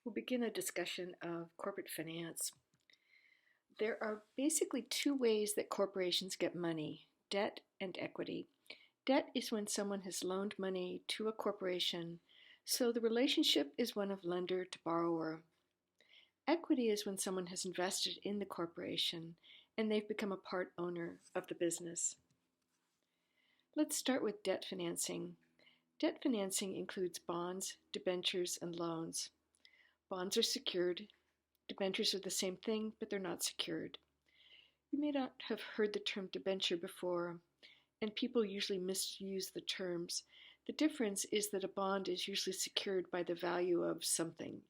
We'll begin a discussion of corporate finance. There are basically two ways that corporations get money: debt and equity. Debt is when someone has loaned money to a corporation, so the relationship is one of lender to borrower. Equity is when someone has invested in the corporation and they've become a part owner of the business. Let's start with debt financing. Debt financing includes bonds, debentures, and loans. Bonds are secured. Debentures are the same thing, but they're not secured. You may not have heard the term debenture before, and people usually misuse the terms. The difference is that a bond is usually secured by the value of something.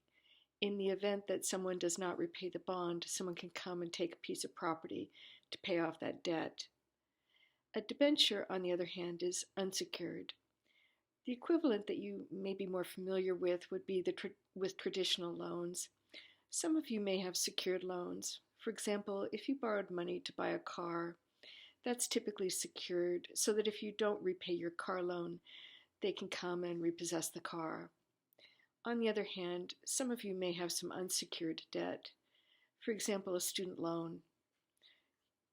In the event that someone does not repay the bond, someone can come and take a piece of property to pay off that debt. A debenture, on the other hand, is unsecured. The equivalent that you may be more familiar with would be with traditional loans. Some of you may have secured loans. For example, if you borrowed money to buy a car, that's typically secured so that if you don't repay your car loan, they can come and repossess the car. On the other hand, some of you may have some unsecured debt. For example, a student loan.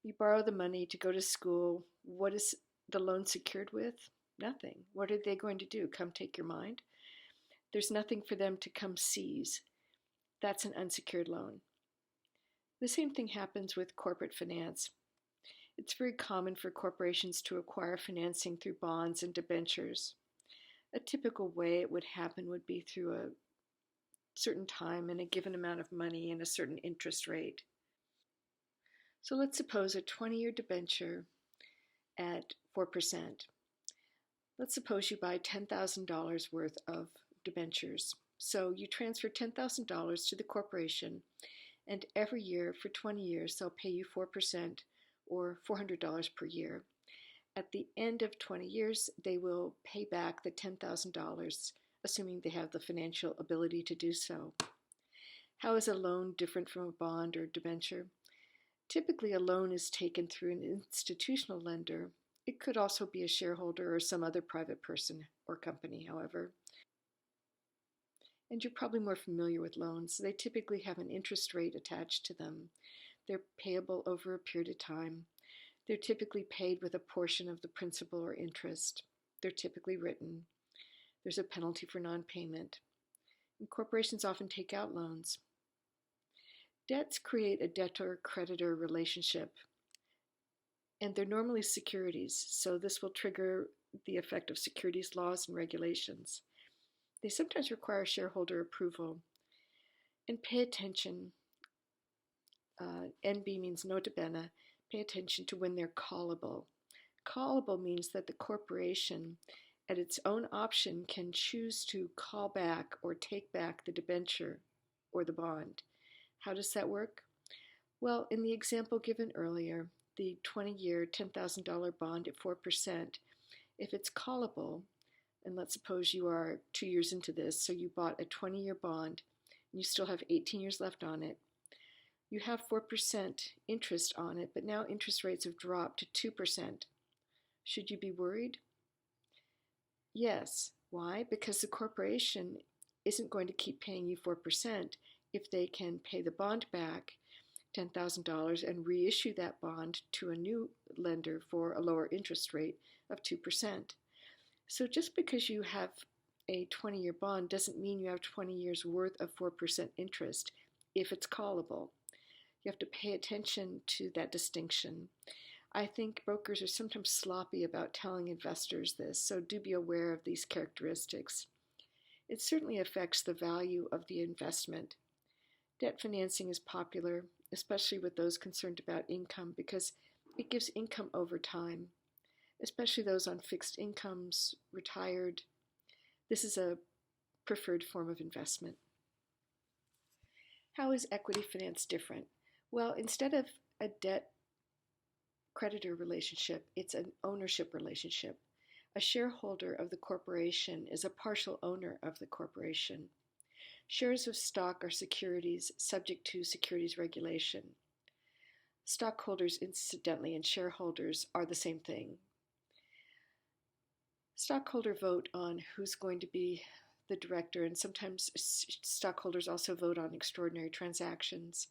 You borrow the money to go to school. What is the loan secured with? Nothing. What are they going to do? Come take your mind? There's nothing for them to come seize. That's an unsecured loan. The same thing happens with corporate finance. It's very common for corporations to acquire financing through bonds and debentures. A typical way it would happen would be through a certain time and a given amount of money and a certain interest rate. So let's suppose a 20-year debenture at 4%. Let's suppose you buy $10,000 worth of debentures. So you transfer $10,000 to the corporation, and every year for 20 years they'll pay you 4% or $400 per year. At the end of 20 years, they will pay back the $10,000, assuming they have the financial ability to do so. How is a loan different from a bond or debenture? Typically, a loan is taken through an institutional lender. It could also be a shareholder or some other private person or company, however. And you're probably more familiar with loans. They typically have an interest rate attached to them. They're payable over a period of time. They're typically paid with a portion of the principal or interest. They're typically written. There's a penalty for non-payment. And corporations often take out loans. Debts create a debtor-creditor relationship, and they're normally securities, so this will trigger the effect of securities laws and regulations. They sometimes require shareholder approval. And pay attention, NB means nota bene, pay attention to when they're callable. Callable means that the corporation, at its own option, can choose to call back or take back the debenture or the bond. How does that work? Well, in the example given earlier, the 20-year $10,000 bond at 4%, if it's callable, and let's suppose you are 2 years into this, so you bought a 20-year bond, and you still have 18 years left on it, you have 4% interest on it, but now interest rates have dropped to 2%. Should you be worried? Yes. Why? Because the corporation isn't going to keep paying you 4% if they can pay the bond back, $10,000, and reissue that bond to a new lender for a lower interest rate of 2%. So just because you have a 20-year bond doesn't mean you have 20 years worth of 4% interest if it's callable. You have to pay attention to that distinction. I think brokers are sometimes sloppy about telling investors this, so do be aware of these characteristics. It certainly affects the value of the investment. Debt financing is popular, especially with those concerned about income, because it gives income over time, especially those on fixed incomes, retired. This is a preferred form of investment. How is equity finance different? Well, instead of a debt-creditor relationship, it's an ownership relationship. A shareholder of the corporation is a partial owner of the corporation. Shares of stock are securities subject to securities regulation. Stockholders, incidentally, and shareholders are the same thing. Stockholder vote on who's going to be the director, and sometimes stockholders also vote on extraordinary transactions.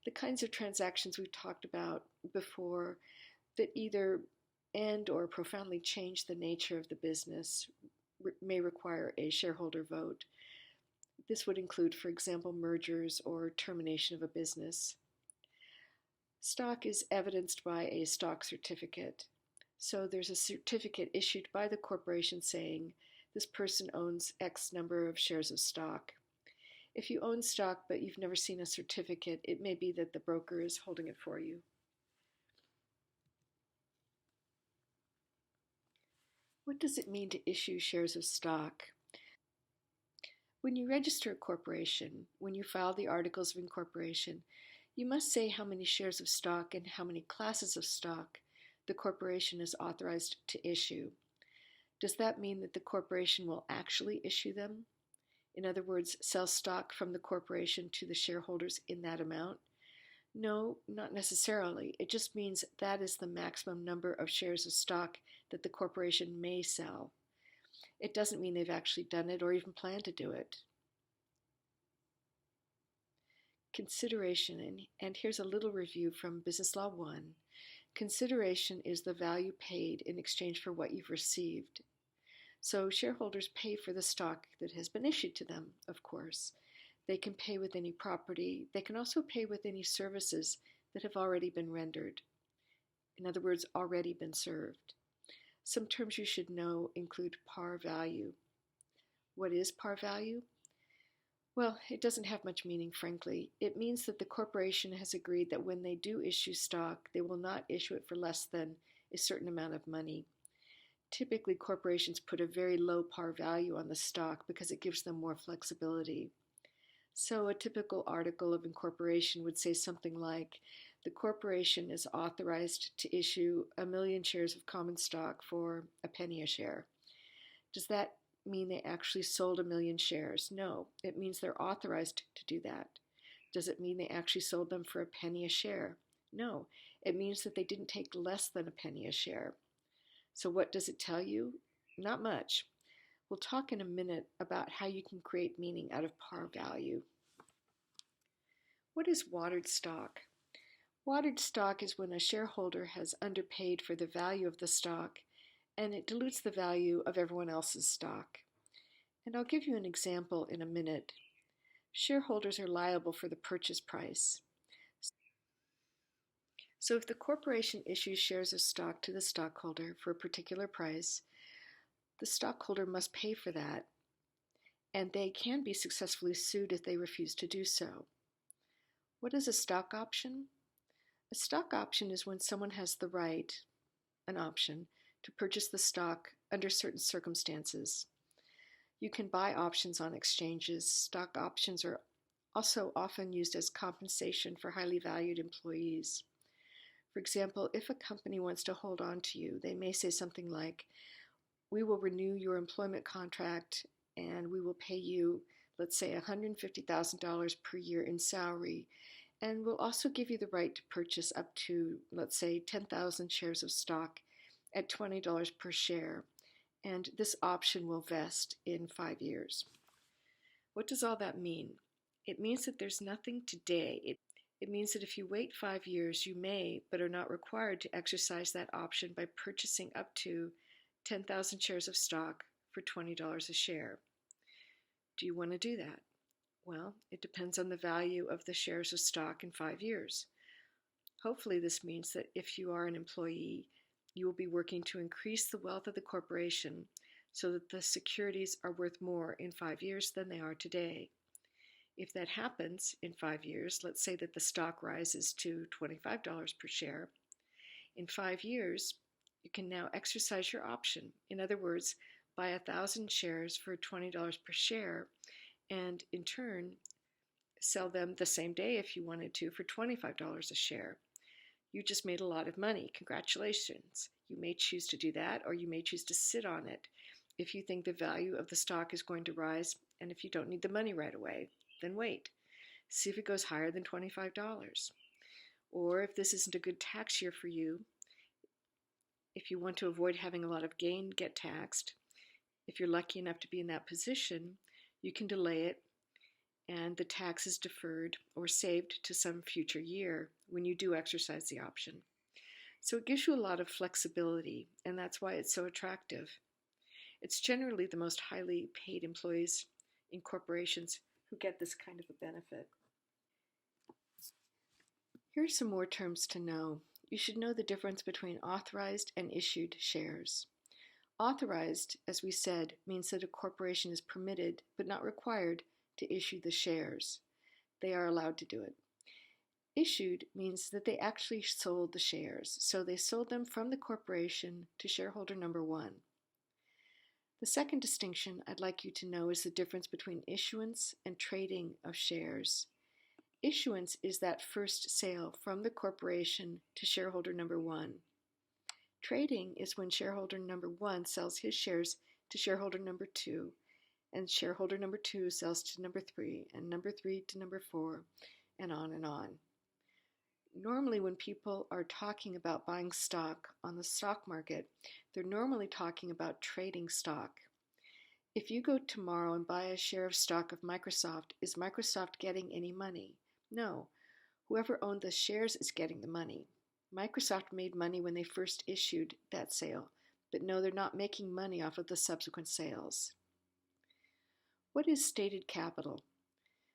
The kinds of transactions we've talked about before that either end or profoundly change the nature of the business may require a shareholder vote. This would include, for example, mergers or termination of a business. Stock is evidenced by a stock certificate. So there's a certificate issued by the corporation saying this person owns X number of shares of stock. If you own stock but you've never seen a certificate, it may be that the broker is holding it for you. What does it mean to issue shares of stock? When you register a corporation, when you file the articles of incorporation, you must say how many shares of stock and how many classes of stock the corporation is authorized to issue. Does that mean that the corporation will actually issue them? In other words, sell stock from the corporation to the shareholders in that amount? No, not necessarily. It just means that is the maximum number of shares of stock that the corporation may sell. It doesn't mean they've actually done it or even plan to do it. Consideration, and here's a little review from Business Law 1. Consideration is the value paid in exchange for what you've received. So shareholders pay for the stock that has been issued to them, of course. They can pay with any property. They can also pay with any services that have already been rendered. In other words, already been served. Some terms you should know include par value. What is par value? Well, it doesn't have much meaning, frankly. It means that the corporation has agreed that when they do issue stock, they will not issue it for less than a certain amount of money. Typically, corporations put a very low par value on the stock because it gives them more flexibility. So a typical article of incorporation would say something like, the corporation is authorized to issue 1,000,000 shares of common stock for a penny a share. Does that mean they actually sold 1,000,000 shares? No, it means they're authorized to do that. Does it mean they actually sold them for a penny a share? No, it means that they didn't take less than a penny a share. So what does it tell you? Not much. We'll talk in a minute about how you can create meaning out of par value. What is watered stock? Watered stock is when a shareholder has underpaid for the value of the stock and it dilutes the value of everyone else's stock. And I'll give you an example in a minute. Shareholders are liable for the purchase price. So if the corporation issues shares of stock to the stockholder for a particular price, the stockholder must pay for that, and they can be successfully sued if they refuse to do so. What is a stock option? A stock option is when someone has the right, an option, to purchase the stock under certain circumstances. You can buy options on exchanges. Stock options are also often used as compensation for highly valued employees. For example, if a company wants to hold on to you, they may say something like, we will renew your employment contract and we will pay you, let's say, $150,000 per year in salary, and we'll also give you the right to purchase up to, let's say, 10,000 shares of stock at $20 per share, and this option will vest in 5 years. What does all that mean? It means that there's nothing today. It means that if you wait 5 years, you may, but are not required to exercise that option by purchasing up to 10,000 shares of stock for $20 a share. Do you want to do that? Well, it depends on the value of the shares of stock in 5 years. Hopefully this means that if you are an employee, you will be working to increase the wealth of the corporation so that the securities are worth more in 5 years than they are today. If that happens in 5 years, let's say that the stock rises to $25 per share, in 5 years, you can now exercise your option. In other words, buy 1,000 shares for $20 per share, and in turn, sell them the same day if you wanted to for $25 a share. You just made a lot of money. Congratulations. You may choose to do that, or you may choose to sit on it if you think the value of the stock is going to rise, and if you don't need the money right away, then wait. See if it goes higher than $25. Or if this isn't a good tax year for you, if you want to avoid having a lot of gain get taxed, if you're lucky enough to be in that position, You can delay it, and the tax is deferred or saved to some future year when you do exercise the option. So it gives you a lot of flexibility, and that's why it's so attractive. It's generally the most highly paid employees in corporations who get this kind of a benefit. Here are some more terms to know. You should know the difference between authorized and issued shares. Authorized, as we said, means that a corporation is permitted, but not required, to issue the shares. They are allowed to do it. Issued means that they actually sold the shares, so they sold them from the corporation to shareholder number one. The second distinction I'd like you to know is the difference between issuance and trading of shares. Issuance is that first sale from the corporation to shareholder number one. Trading is when shareholder number one sells his shares to shareholder number two, and shareholder number two sells to number three, and number three to number four, and on and on. Normally, when people are talking about buying stock on the stock market, they're normally talking about trading stock. If you go tomorrow and buy a share of stock of Microsoft, is Microsoft getting any money? No. Whoever owned the shares is getting the money. Microsoft made money when they first issued that sale, but no, they're not making money off of the subsequent sales. What is stated capital?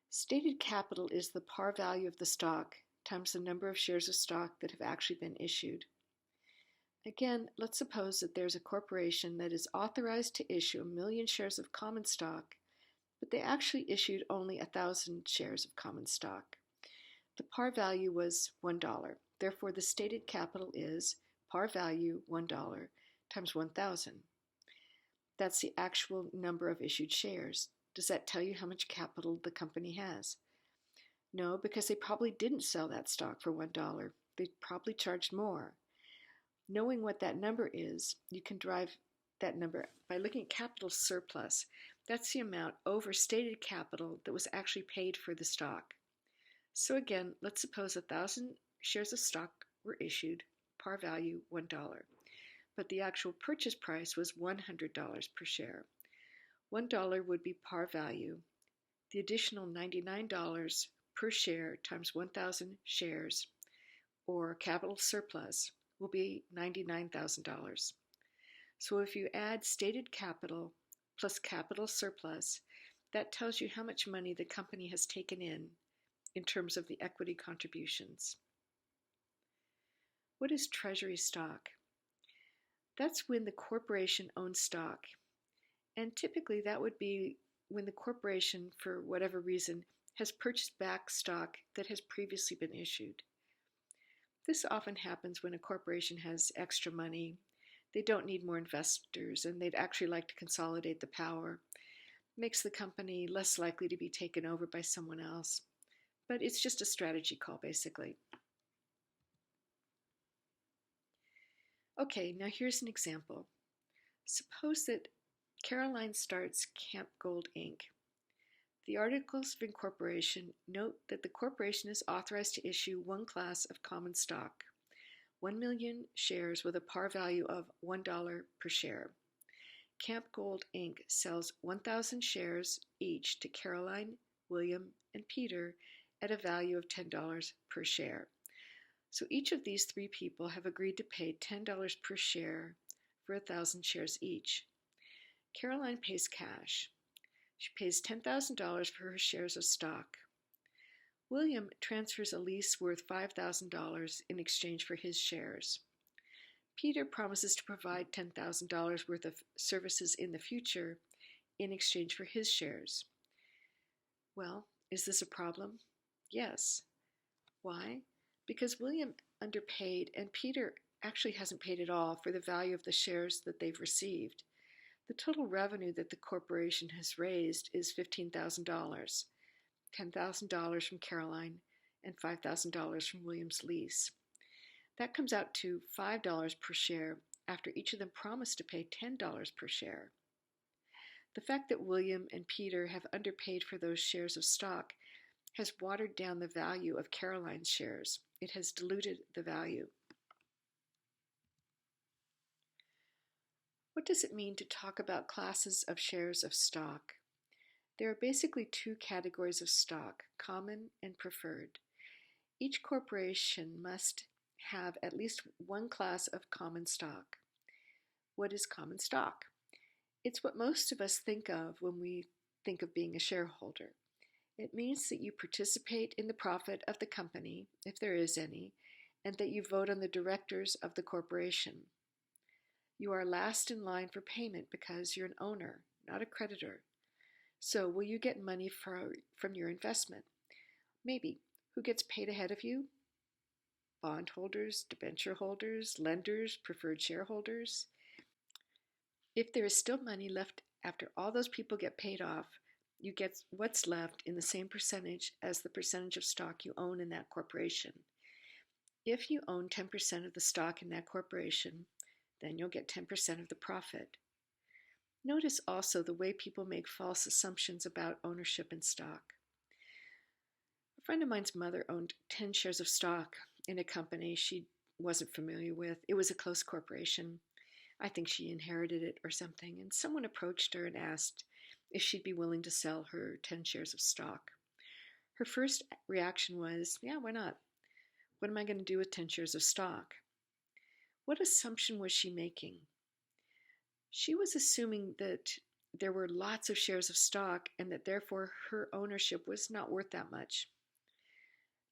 Stated capital is the par value of the stock times the number of shares of stock that have actually been issued. Again, let's suppose that there's a corporation that is authorized to issue 1,000,000 shares of common stock, but they actually issued only 1,000 shares of common stock. The par value was $1. Therefore, the stated capital is par value $1 times 1,000. That's the actual number of issued shares. Does that tell you how much capital the company has? No, because they probably didn't sell that stock for $1. They probably charged more. Knowing what that number is, you can derive that number by looking at capital surplus. That's the amount over stated capital that was actually paid for the stock. So again, let's suppose 1,000 shares of stock were issued, par value $1, but the actual purchase price was $100 per share. $1 would be par value. The additional $99 per share times 1,000 shares, or capital surplus, will be $99,000. So if you add stated capital plus capital surplus, that tells you how much money the company has taken in terms of the equity contributions. What is treasury stock? That's when the corporation owns stock. And typically that would be when the corporation, for whatever reason, has purchased back stock that has previously been issued. This often happens when a corporation has extra money. They don't need more investors and they'd actually like to consolidate the power. Makes the company less likely to be taken over by someone else. But it's just a strategy call, basically. Okay, now here's an example. Suppose that Caroline starts Camp Gold Inc. The Articles of Incorporation note that the corporation is authorized to issue one class of common stock, 1,000,000 shares with a par value of $1 per share. Camp Gold Inc. sells 1,000 shares each to Caroline, William, and Peter at a value of $10 per share. So each of these three people have agreed to pay $10 per share for 1,000 shares each. Caroline pays cash. She pays $10,000 for her shares of stock. William transfers a lease worth $5,000 in exchange for his shares. Peter promises to provide $10,000 worth of services in the future in exchange for his shares. Well, is this a problem? Yes. Why? Because William underpaid and Peter actually hasn't paid at all for the value of the shares that they've received. The total revenue that the corporation has raised is $15,000, $10,000 from Caroline and $5,000 from William's lease. That comes out to $5 per share after each of them promised to pay $10 per share. The fact that William and Peter have underpaid for those shares of stock has watered down the value of Caroline's shares. It has diluted the value. What does it mean to talk about classes of shares of stock? There are basically two categories of stock, common and preferred. Each corporation must have at least one class of common stock. What is common stock? It's what most of us think of when we think of being a shareholder. It means that you participate in the profit of the company, if there is any, and that you vote on the directors of the corporation. You are last in line for payment because you're an owner, not a creditor. So, will you get money from your investment? Maybe. Who gets paid ahead of you? Bondholders, debenture holders, lenders, preferred shareholders. If there is still money left after all those people get paid off, you get what's left in the same percentage as the percentage of stock you own in that corporation. If you own 10% of the stock in that corporation, then you'll get 10% of the profit. Notice also the way people make false assumptions about ownership in stock. A friend of mine's mother owned 10 shares of stock in a company she wasn't familiar with. It was a close corporation. I think she inherited it or something, and someone approached her and asked if she'd be willing to sell her 10 shares of stock. Her first reaction was, yeah, why not? What am I going to do with 10 shares of stock? What assumption was she making? She was assuming that there were lots of shares of stock and that therefore her ownership was not worth that much.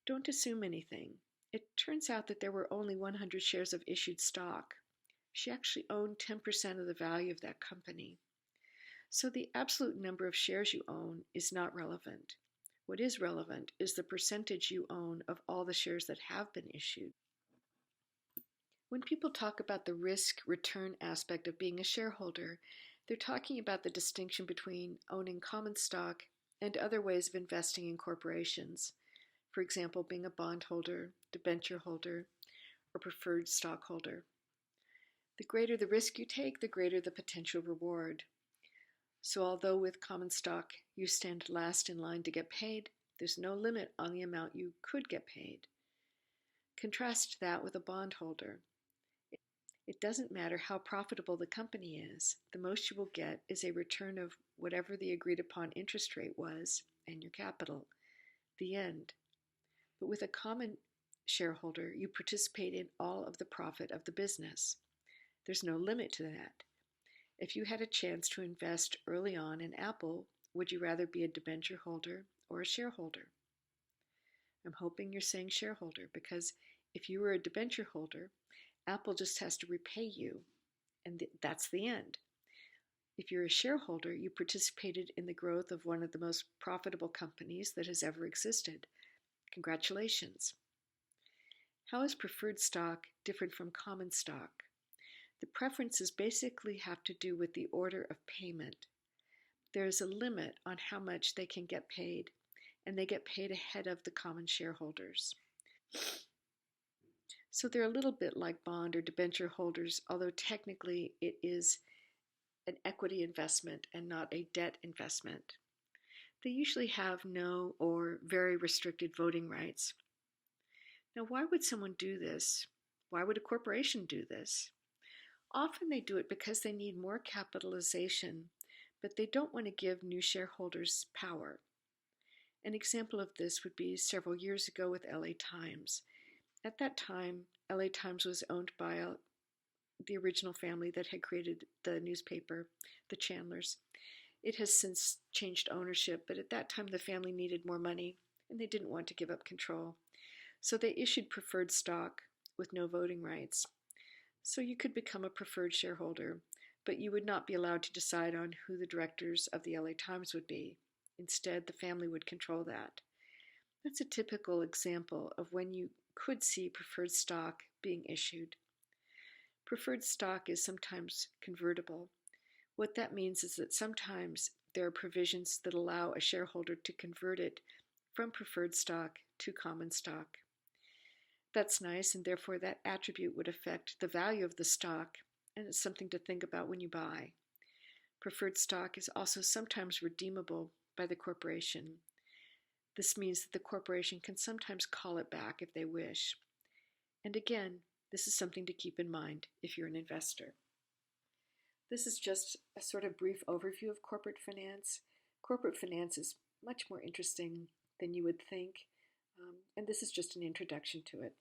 Don't assume anything. It turns out that there were only 100 shares of issued stock. She actually owned 10% of the value of that company. So the absolute number of shares you own is not relevant. What is relevant is the percentage you own of all the shares that have been issued. When people talk about the risk-return aspect of being a shareholder, they're talking about the distinction between owning common stock and other ways of investing in corporations. For example, being a bondholder, debenture holder, or preferred stockholder. The greater the risk you take, the greater the potential reward. So although with common stock you stand last in line to get paid, there's no limit on the amount you could get paid. Contrast that with a bondholder. It doesn't matter how profitable the company is. The most you will get is a return of whatever the agreed upon interest rate was and your capital. The end. But with a common shareholder, you participate in all of the profit of the business. There's no limit to that. If you had a chance to invest early on in Apple, would you rather be a debenture holder or a shareholder? I'm hoping you're saying shareholder because if you were a debenture holder, Apple just has to repay you, and that's the end. If you're a shareholder, you participated in the growth of one of the most profitable companies that has ever existed. Congratulations. How is preferred stock different from common stock? The preferences basically have to do with the order of payment. There is a limit on how much they can get paid, and they get paid ahead of the common shareholders. So they're a little bit like bond or debenture holders, although technically it is an equity investment and not a debt investment. They usually have no or very restricted voting rights. Now, why would someone do this? Why would a corporation do this? Often they do it because they need more capitalization, but they don't want to give new shareholders power. An example of this would be several years ago with LA Times. At that time, LA Times was owned by the original family that had created the newspaper, the Chandlers. It has since changed ownership, but at that time the family needed more money and they didn't want to give up control. So they issued preferred stock with no voting rights. So you could become a preferred shareholder, but you would not be allowed to decide on who the directors of the LA Times would be. Instead, the family would control that. That's a typical example of when you could see preferred stock being issued. Preferred stock is sometimes convertible. What that means is that sometimes there are provisions that allow a shareholder to convert it from preferred stock to common stock. That's nice, and therefore that attribute would affect the value of the stock, and it's something to think about when you buy. Preferred stock is also sometimes redeemable by the corporation. This means that the corporation can sometimes call it back if they wish. And again, this is something to keep in mind if you're an investor. This is just a sort of brief overview of corporate finance. Corporate finance is much more interesting than you would think, and this is just an introduction to it.